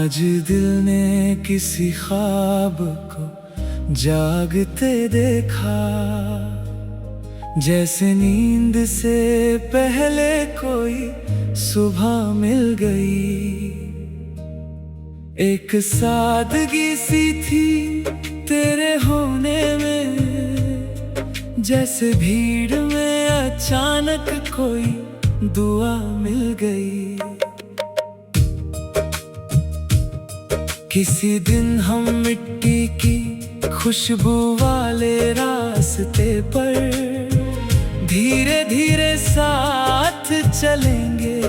आज दिल ने किसी ख्वाब को जागते देखा, जैसे नींद से पहले कोई सुबह मिल गई। एक सादगी सी थी तेरे होने में, जैसे भीड़ में अचानक कोई दुआ मिल गई। किसी दिन हम मिट्टी की खुशबू वाले रास्ते पर धीरे धीरे साथ चलेंगे।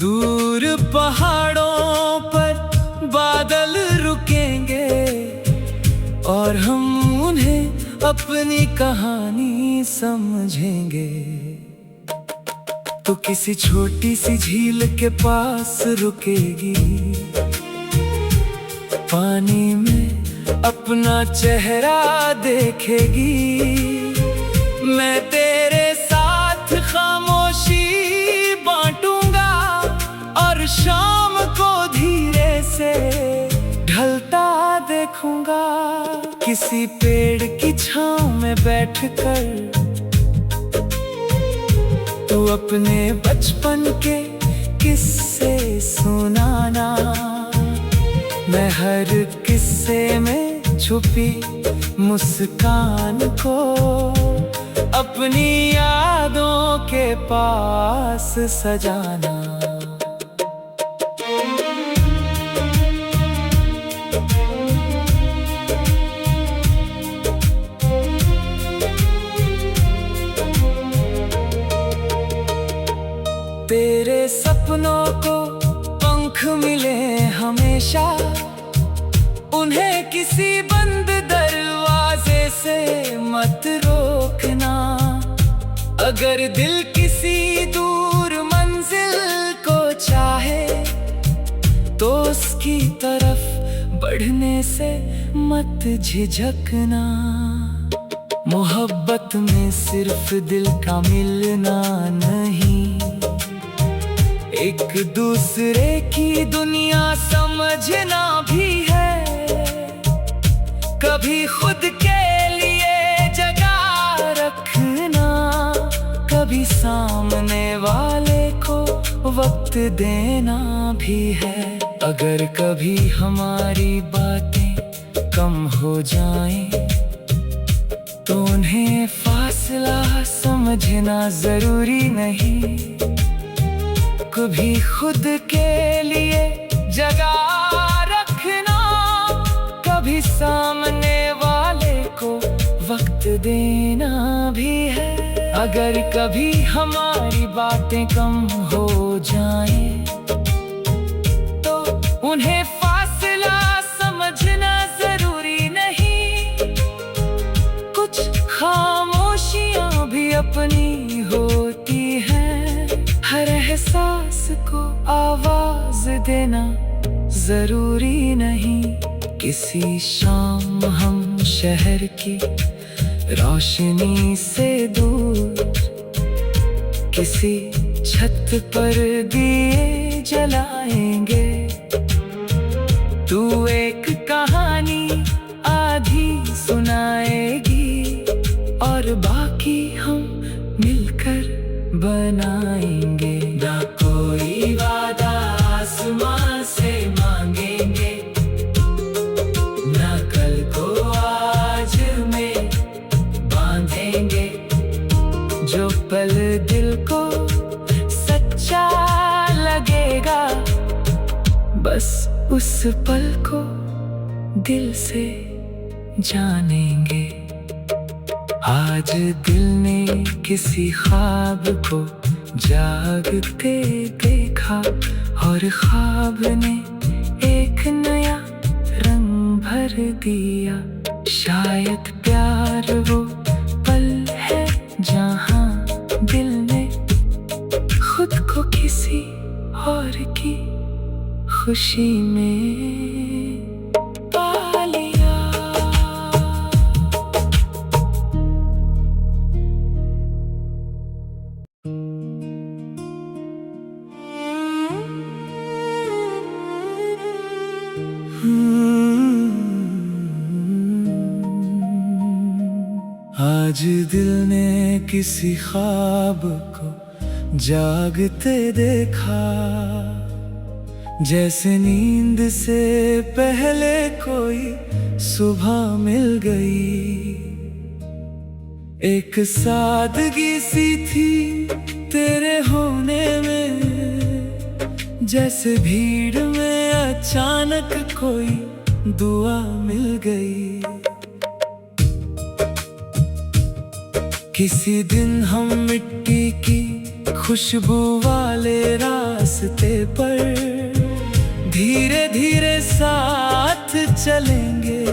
दूर पहाड़ों पर बादल रुकेंगे और हम उन्हें अपनी कहानी समझेंगे। तो किसी छोटी सी झील के पास रुकेगी, पानी में अपना चेहरा देखेगी। मैं तेरे साथ खामोशी बांटूंगा और शाम को धीरे से ढलता देखूंगा। किसी पेड़ की छांव में बैठकर तू अपने बचपन के किस्से सुनाना। मैं हर किस्से में छुपी मुस्कान को अपनी यादों के पास सजाना। तेरे सपनों को पंख मिले हमेशा, उन्हें किसी बंद दरवाजे से मत रोकना। अगर दिल किसी दूर मंजिल को चाहे तो उसकी तरफ बढ़ने से मत झिझकना। मोहब्बत में सिर्फ दिल का मिलना नहीं, एक दूसरे की दुनिया समझना भी है। कभी खुद के लिए जगह रखना, कभी सामने वाले को वक्त देना भी है। अगर कभी हमारी बातें कम हो जाएं तो उन्हें फासला समझना जरूरी नहीं। कभी खुद के लिए जगह रखना, कभी सामने वाले को वक्त देना भी है। अगर कभी हमारी बातें कम हो जाएं तो उन्हें फासला समझना जरूरी नहीं। कुछ खामोशियां भी अपनी होती हैं, हर एहसास को आवाज देना जरूरी नहीं। किसी शाम हम शहर की रोशनी से दूर किसी छत पर दिए जलाएंगे। तू एक कहानी आधी सुनाएगी और बाकी हम मिलकर बनाएंगे। ना कोई वादा आसमां से मांगेंगे, ना कल को आज में बांधेंगे। जो पल दिल को सच्चा लगेगा, बस उस पल को दिल से जानेंगे। आज दिल ने किसी ख्वाब को जागते देखा और ख्वाब ने एक नया रंग भर दिया। शायद प्यार वो पल है जहां दिल ने खुद को किसी और की खुशी में पा लिया। आज दिल ने किसी ख्वाब को जागते देखा, जैसे नींद से पहले कोई सुबह मिल गई। एक सादगी सी थी तेरे होने में, जैसे भीड़ में अचानक कोई दुआ मिल गई। किसी दिन हम मिट्टी की खुशबू वाले रास्ते पर धीरे धीरे साथ चलेंगे।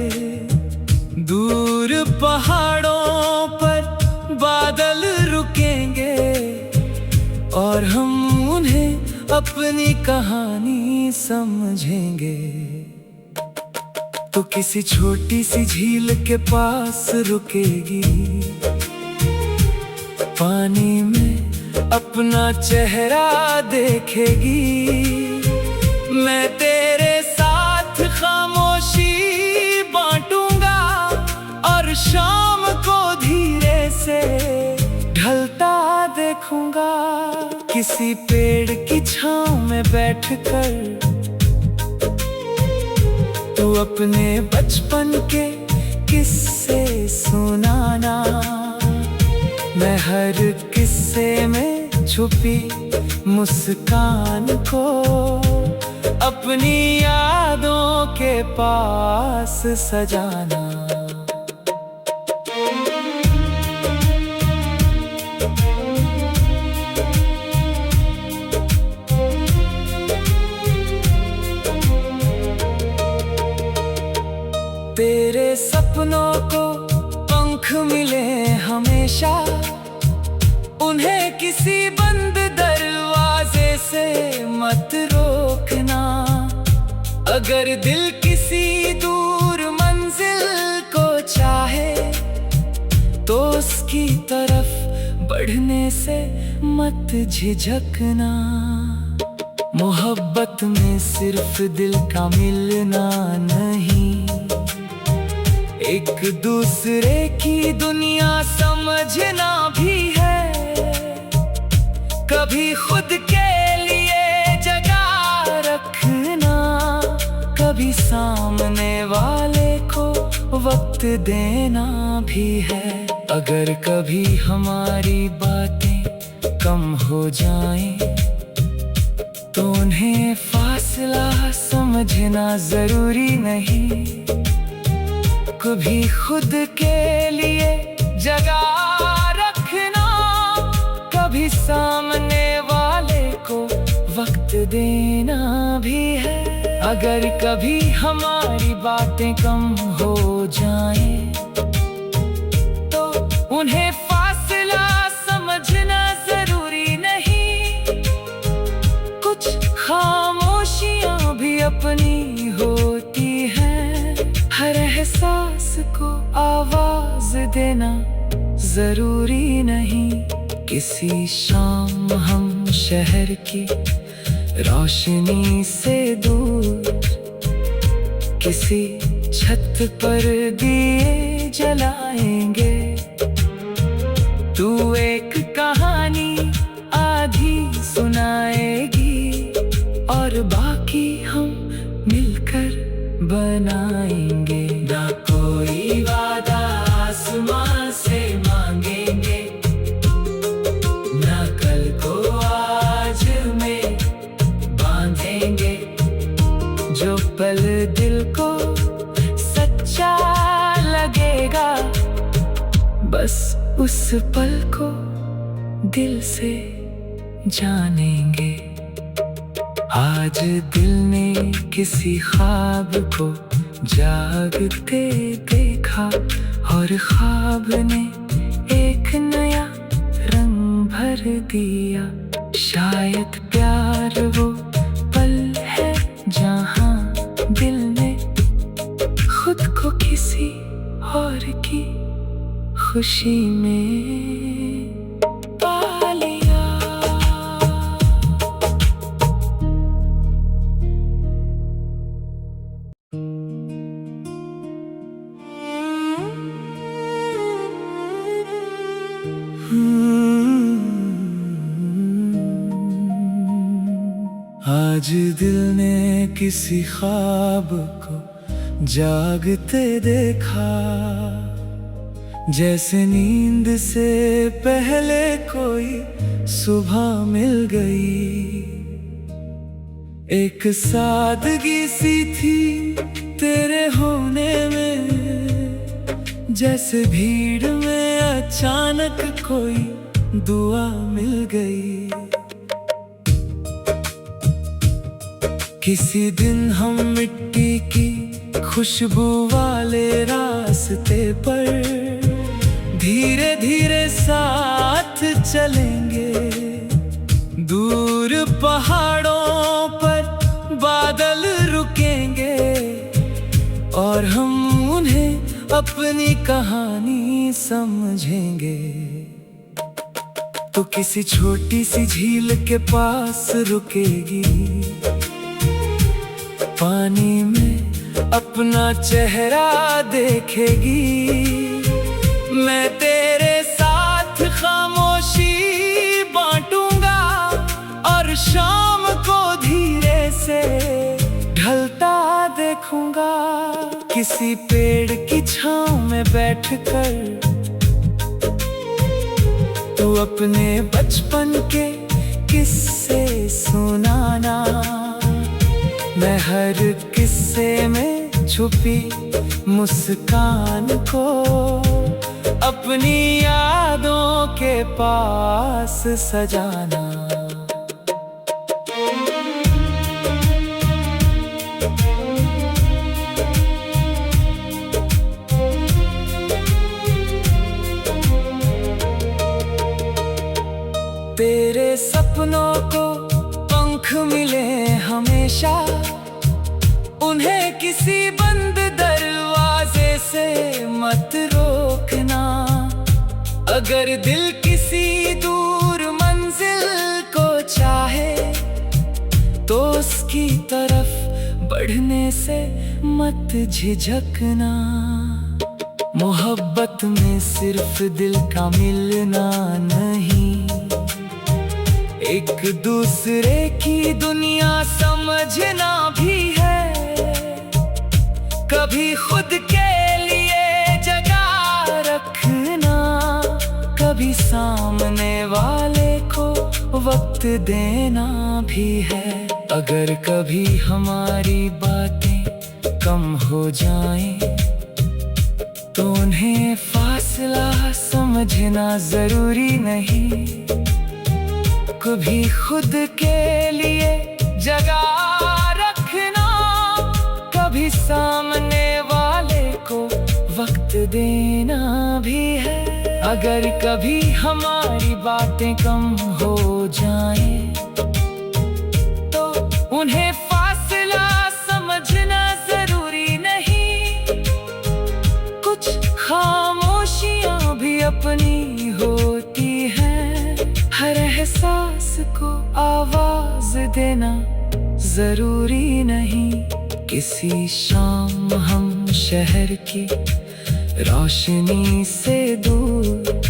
दूर पहाड़ों पर बादल रुकेंगे और हम उन्हें अपनी कहानी समझेंगे। तो किसी छोटी सी झील के पास रुकेगी, पानी में अपना चेहरा देखेगी। मैं तेरे साथ खामोशी बांटूंगा और शाम को धीरे से ढलता देखूंगा। किसी पेड़ की छांव में बैठकर तू अपने बचपन के किस्से सुनाना। मैं हर किस्से में छुपी मुस्कान को अपनी यादों के पास सजाना। तेरे सपनों को पंख मिले हमेशा, उन्हें किसी बंद दरवाजे से मत रोकना। अगर दिल किसी दूर मंजिल को चाहे तो उसकी तरफ बढ़ने से मत झिझकना। मोहब्बत में सिर्फ दिल का मिलना नहीं, एक दूसरे की दुनिया समझना भी है। कभी खुद के लिए जगह रखना, कभी सामने वाले को वक्त देना भी है। अगर कभी हमारी बातें कम हो जाएं तो उन्हें फासला समझना जरूरी नहीं। कभी खुद के लिए जगह रखना, कभी सामने वाले को वक्त देना भी है। अगर कभी हमारी बातें कम हो जाएं तो उन्हें फासला समझना जरूरी नहीं। कुछ खामोशियां भी अपनी होती हैं, हर एहसास को आवाज देना जरूरी नहीं। किसी शाम हम शहर की रोशनी से दूर किसी छत पर दिए जलाएंगे। तू एक कहानी आधी सुनाएगी और बाकी हम मिलकर बनाएंगे। ना कोई वादा आसमां से मांगेंगे, ना कल को आज में बांधेंगे। जो पल दिल को सच्चा लगेगा, बस उस पल को दिल से जानेंगे। आज दिल ने किसी ख्वाब को जागते देखा और ख्वाब ने एक नया रंग भर दिया। शायद प्यार वो पल है जहां दिल ने खुद को किसी और की खुशी में पा लिया। आज दिल ने किसी ख्वाब को जागते देखा, जैसे नींद से पहले कोई सुबह मिल गई। एक सादगी सी थी तेरे होने में, जैसे भीड़ में अचानक कोई दुआ मिल गई। किसी दिन हम मिट्टी की खुशबू वाले रास्ते पर धीरे धीरे साथ चलेंगे। दूर पहाड़ों पर बादल रुकेंगे और हम उन्हें अपनी कहानी समझेंगे। तो किसी छोटी सी झील के पास रुकेगी, पानी में अपना चेहरा देखेगी। मैं तेरे साथ खामोशी बांटूंगा और शाम को धीरे से ढलता देखूंगा। किसी पेड़ की छांव में बैठकर तू अपने बचपन के किस्से सुनाना। मैं हर किस्से में छुपी मुस्कान को अपनी यादों के पास सजाना। तेरे सपनों को पंख मिले हमेशा, उन्हें किसी बंद दरवाजे से मत रोकना। अगर दिल किसी दूर मंजिल को चाहे तो उसकी तरफ बढ़ने से मत झिझकना। मोहब्बत में सिर्फ दिल का मिलना नहीं, एक दूसरे की दुनिया समझना भी है। कभी खुद के लिए जगह रखना, कभी सामने वाले को वक्त देना भी है। अगर कभी हमारी बातें कम हो जाएं तो उन्हें फासला समझना जरूरी नहीं। कभी खुद के लिए जगह रखना, कभी सामने वाले को वक्त देना भी है। अगर कभी हमारी बातें कम हो जाएं तो उन्हें फासला समझना जरूरी नहीं। कुछ खामोशियां भी अपनी होती हैं, हर एहसास को आवाज देना जरूरी नहीं। किसी शाम हम शहर की रोशनी से दूर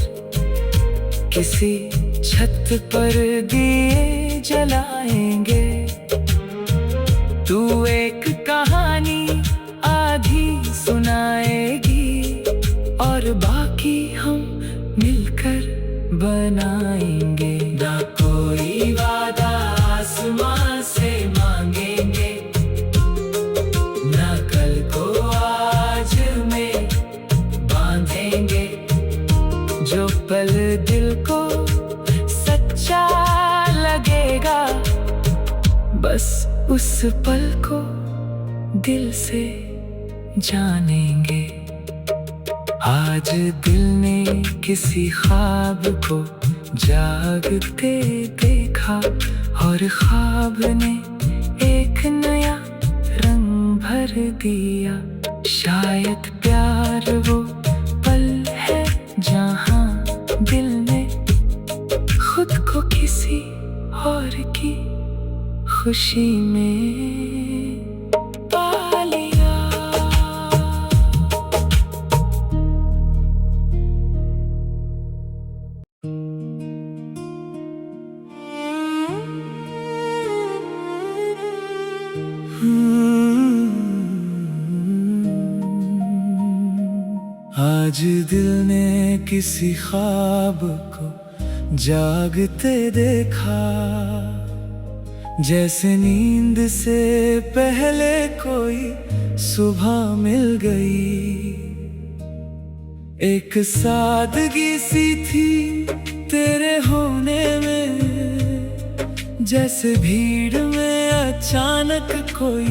किसी छत पर दिए जलाएंगे। तू एक कहानी आधी सुनाएगी और बाकी हम मिलकर बनाएंगे। ना कोई वादा आसमां से मांगेंगे, ना कल को आज में बांधेंगे। जो पल दिल को सच्चा लगेगा, बस उस पल को दिल से जानेंगे। आज दिल ने किसी ख्वाब को जागते देखा और ख्वाब ने एक नया रंग भर दिया। शायद प्यार वो पल है जहां दिल ने खुद को किसी और की खुशी में पा लिया। आज दिल ने किसी ख्वाब को जागते देखा, जैसे नींद से पहले कोई सुबह मिल गई। एक सादगी सी थी तेरे होने में, जैसे भीड़ में अचानक कोई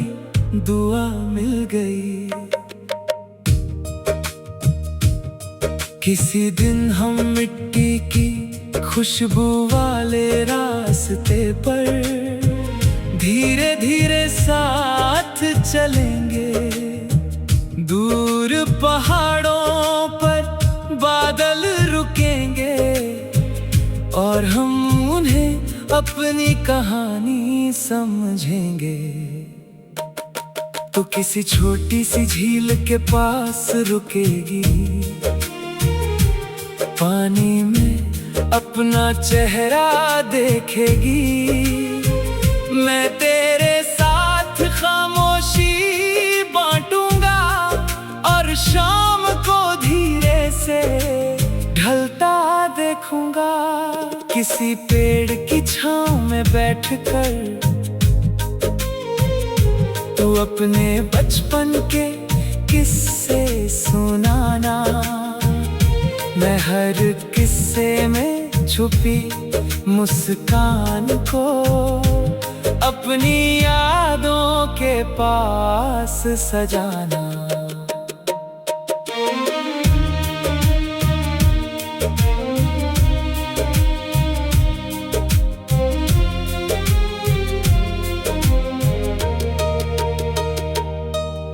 दुआ मिल गई। किसी दिन हम मिट्टी की खुशबू वाले रास्ते पर धीरे धीरे साथ चलेंगे। दूर पहाड़ों पर बादल रुकेंगे और हम उन्हें अपनी कहानी समझेंगे। तो किसी छोटी सी झील के पास रुकेगी, पानी में अपना चेहरा देखेगी। मैं तेरे साथ खामोशी बांटूंगा और शाम को धीरे से ढलता देखूंगा। किसी पेड़ की छांव में बैठकर तू अपने बचपन के किस्से सुनाना। मैं हर किस्से में छुपी मुस्कान को अपनी यादों के पास सजाना।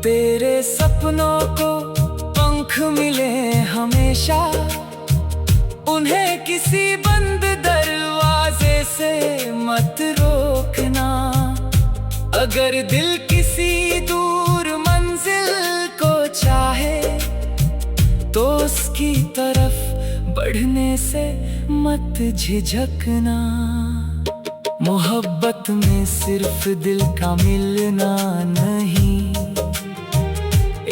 तेरे सपनों को पंख मिले हमेशा, उन्हें किसी बंद दरवाजे से मत रोकना। अगर दिल किसी दूर मंजिल को चाहे तो उसकी तरफ बढ़ने से मत झिझकना। मोहब्बत में सिर्फ दिल का मिलना नहीं,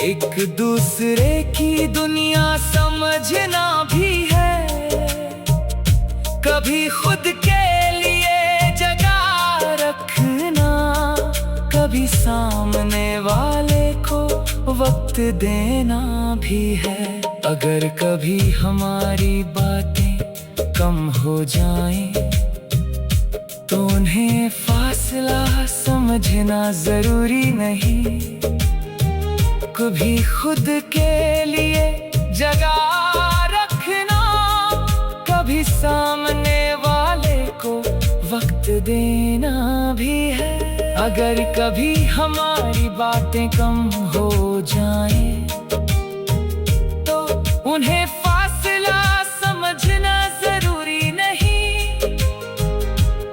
एक दूसरे की दुनिया समझना भी है। कभी खुद के लिए जगह रखना, कभी सामने वाले को वक्त देना भी है। अगर कभी हमारी बातें कम हो जाएं तो उन्हें फासला समझना जरूरी नहीं। कभी खुद के लिए जगह रखना, कभी सामने वाले को वक्त देना भी है। अगर कभी हमारी बातें कम हो जाएं तो उन्हें फासला समझना जरूरी नहीं।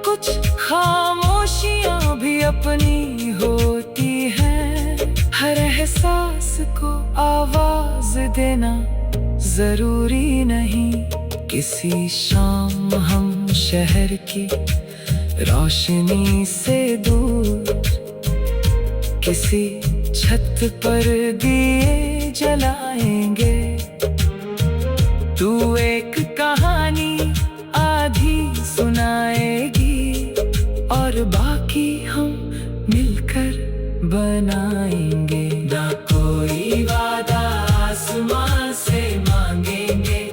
कुछ खामोशियां भी अपनी होती हैं, हर एहसास को आवाज देना जरूरी नहीं। किसी शाम हम शहर की रोशनी से दूर किसी छत पर दिए जलाएंगे। तू एक कहानी आधी सुनाएगी और बाकी हम मिलकर बनाएंगे। ना कोई वादा आसमां से मांगेंगे,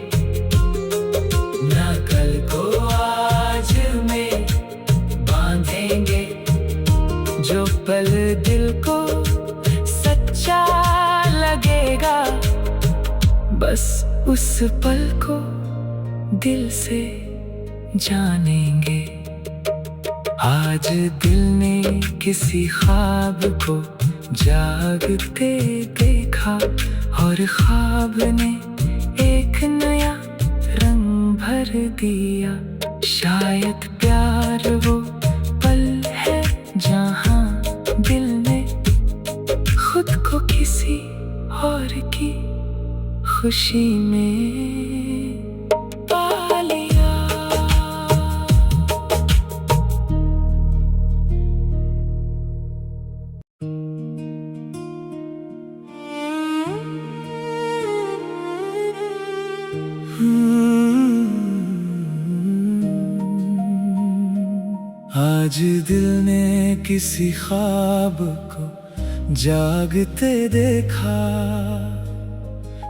ना कल को आज में बांधेंगे। जो पल दिल को सच्चा लगेगा, बस उस पल को दिल से जानेंगे। आज दिल ने किसी ख्वाब को जागते देखा और ख्वाब ने एक नया रंग भर दिया। शायद प्यार वो पल है जहां दिल ने खुद को किसी और की खुशी में पा लिया। आज दिल ने किसी ख्वाब को जागते देखा,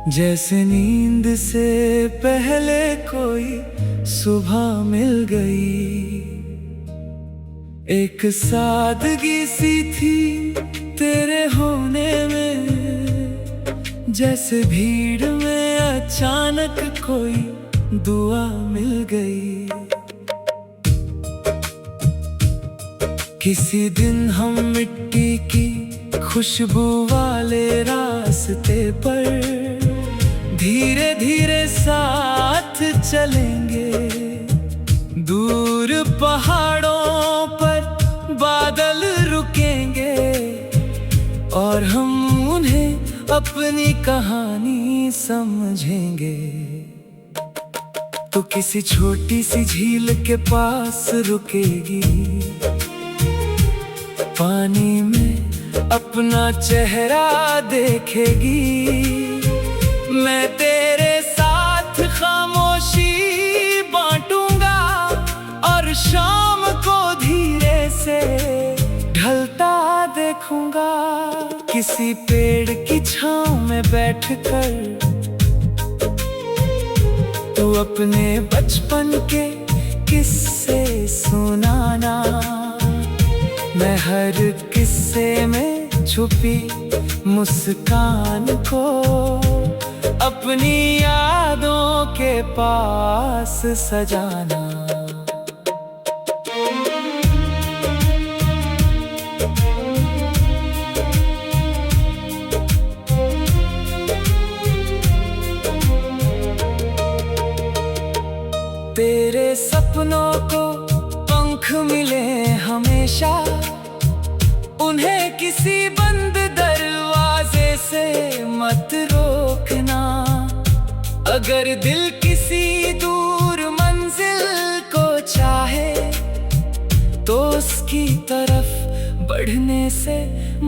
जैसे नींद से पहले कोई सुबह मिल गई। एक सादगी सी थी तेरे होने में, जैसे भीड़ में अचानक कोई दुआ मिल गई। किसी दिन हम मिट्टी की खुशबू वाले रास्ते पर धीरे धीरे साथ चलेंगे। दूर पहाड़ों पर बादल रुकेंगे और हम उन्हें अपनी कहानी समझेंगे। तो किसी छोटी सी झील के पास रुकेगी, पानी में अपना चेहरा देखेगी। मैं तेरे साथ खामोशी बांटूंगा और शाम को धीरे से ढलता देखूंगा। किसी पेड़ की छांव में बैठकर तू अपने बचपन के किस्से सुनाना। मैं हर किस्से में छुपी मुस्कान को अपनी यादों के पास सजाना। तेरे सपनों को पंख मिले हमेशा, उन्हें किसी बंद दरवाजे से मत रोकना। अगर दिल किसी दूर मंजिल को चाहे तो उसकी तरफ बढ़ने से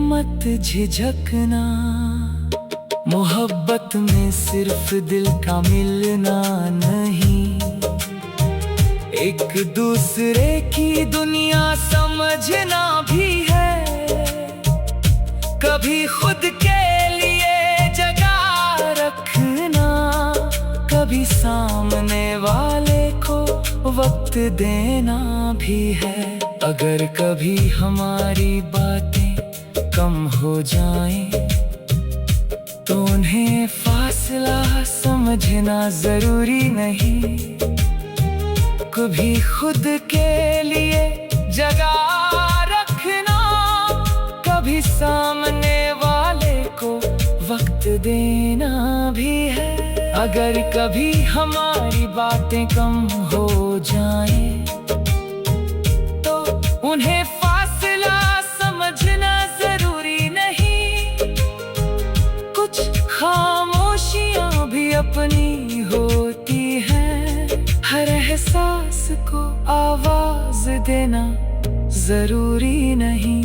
मत झिझकना। मोहब्बत में सिर्फ दिल का मिलना नहीं, एक दूसरे की दुनिया समझना भी है। कभी खुद के लिए जगह रखना, कभी सामने वाले को वक्त देना भी है। अगर कभी हमारी बातें कम हो जाएं तो उन्हें फासला समझना जरूरी नहीं। कभी खुद के लिए जगह रखना, कभी सामने वाले को वक्त देना भी है। अगर कभी हमारी बातें कम हो जाएं तो उन्हें फासला समझना जरूरी नहीं। कुछ खामोशियां भी अपनी होती हैं, हर एहसास को आवाज देना जरूरी नहीं।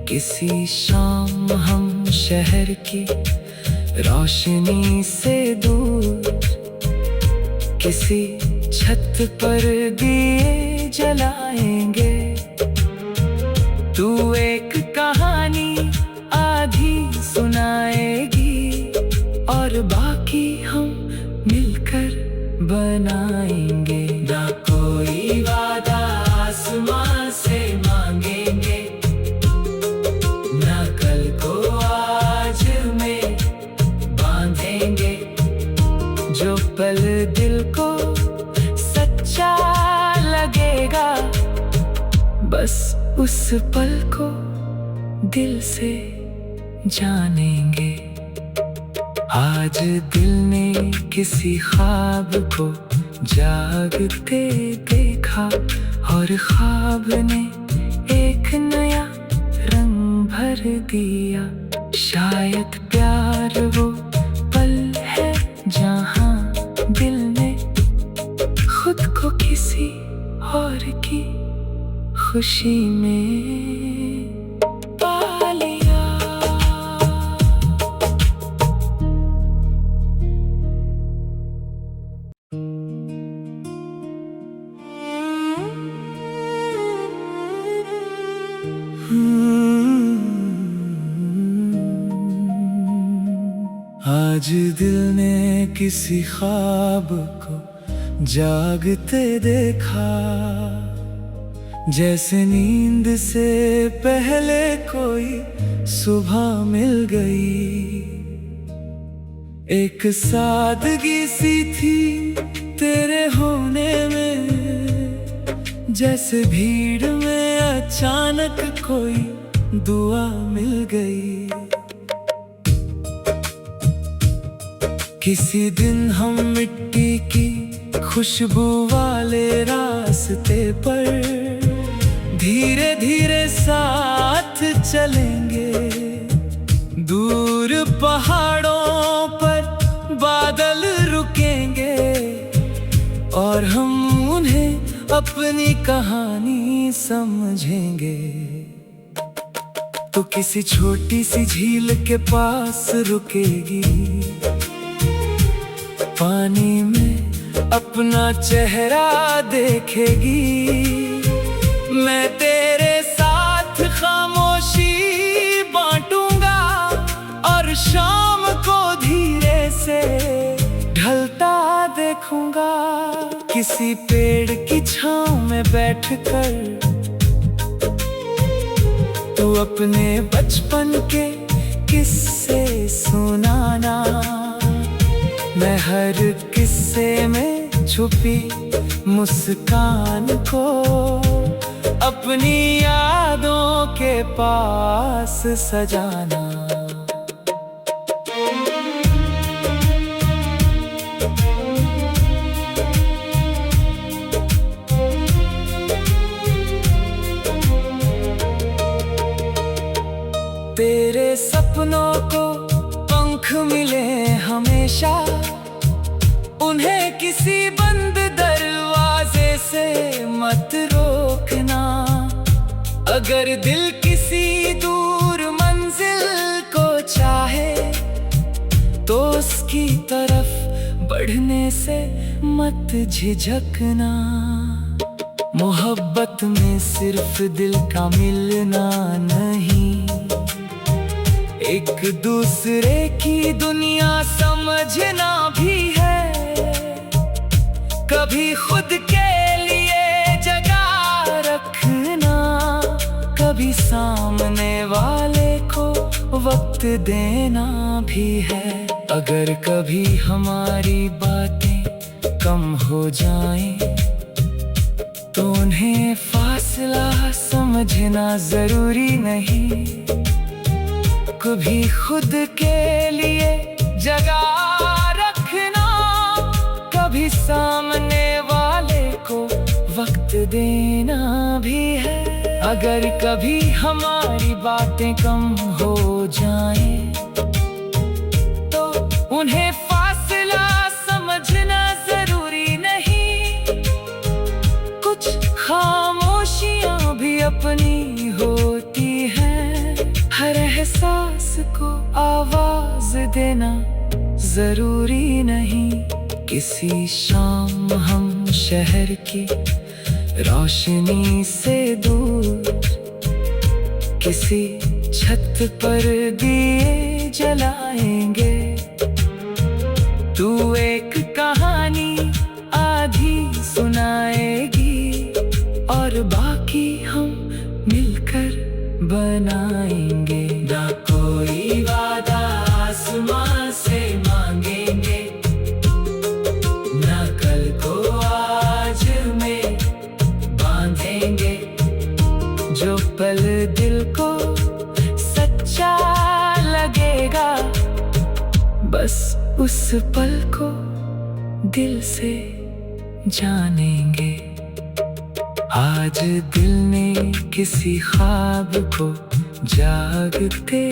किसी शाम हम शहर की रोशनी से दूर किसी छत पर दिए जलाएंगे। तू एक कहानी आधी सुनाएगी और बाकी हम मिलकर बनाएंगे। ना कोई वादा आसमां से मांगेंगे, ना कल को आज में बांधेंगे। जो पल दिल को सच्चा लगेगा, बस उस पल को दिल से जानेंगे। आज दिल ने किसी ख्वाब को जागते देखा और ख्वाब ने एक नया रंग भर दिया। शायद प्यार वो पल है जहां दिल ने खुद को किसी और की खुशी में पा लिया। आज दिल ने किसी ख्वाब को जागते देखा, जैसे नींद से पहले कोई सुबह मिल गई। एक सादगी सी थी तेरे होने में, जैसे भीड़ में अचानक कोई दुआ मिल गई। किसी दिन हम मिट्टी की खुशबू वाले रास्ते पर धीरे धीरे साथ चलेंगे। दूर पहाड़ों पर बादल रुकेंगे और हम उन्हें अपनी कहानी समझेंगे। तो किसी छोटी सी झील के पास रुकेगी, पानी में अपना चेहरा देखेगी। मैं तेरे साथ खामोशी बांटूंगा और शाम को धीरे से ढलता देखूंगा। किसी पेड़ की छांव में बैठकर तू अपने बचपन के किस्से सुनाना। मैं हर किस्से में छुपी मुस्कान को अपनी यादों के पास सजाना। तेरे सपनों को पंख मिले हमेशा, उन्हें किसी बंद दरवाजे से मत रोकना। अगर दिल किसी दूर मंजिल को चाहे तो उसकी तरफ बढ़ने से मत झिझकना। मोहब्बत में सिर्फ दिल का मिलना नहीं, एक दूसरे की दुनिया समझना भी है। कभी खुद के लिए जगह रखना, कभी सामने वाले को वक्त देना भी है। अगर कभी हमारी बातें कम हो जाएं तो उन्हें फासला समझना जरूरी नहीं। कभी खुद के लिए जगह रखना, कभी सामने वाले को वक्त देना भी है। अगर कभी हमारी बातें कम हो जाएं तो उन्हें फासला समझना जरूरी नहीं। कुछ खामोशियां भी अपनी होती हैं, हर एहसास को आवाज देना जरूरी नहीं। किसी शाम हम शहर की रोशनी से दूर किसी छत पर दिए जलाएंगे। तू एक कहानी आधी सुनाएगी और बाकी हम मिलकर बनाएंगे। ना कोई वादा आसमां से मांगेंगे, ना कल को आज में बांधेंगे। जो पल दिल को सच्चा लगेगा, बस उस पल को दिल से जानेंगे। आज दिल ने किसी ख्वाब को जागते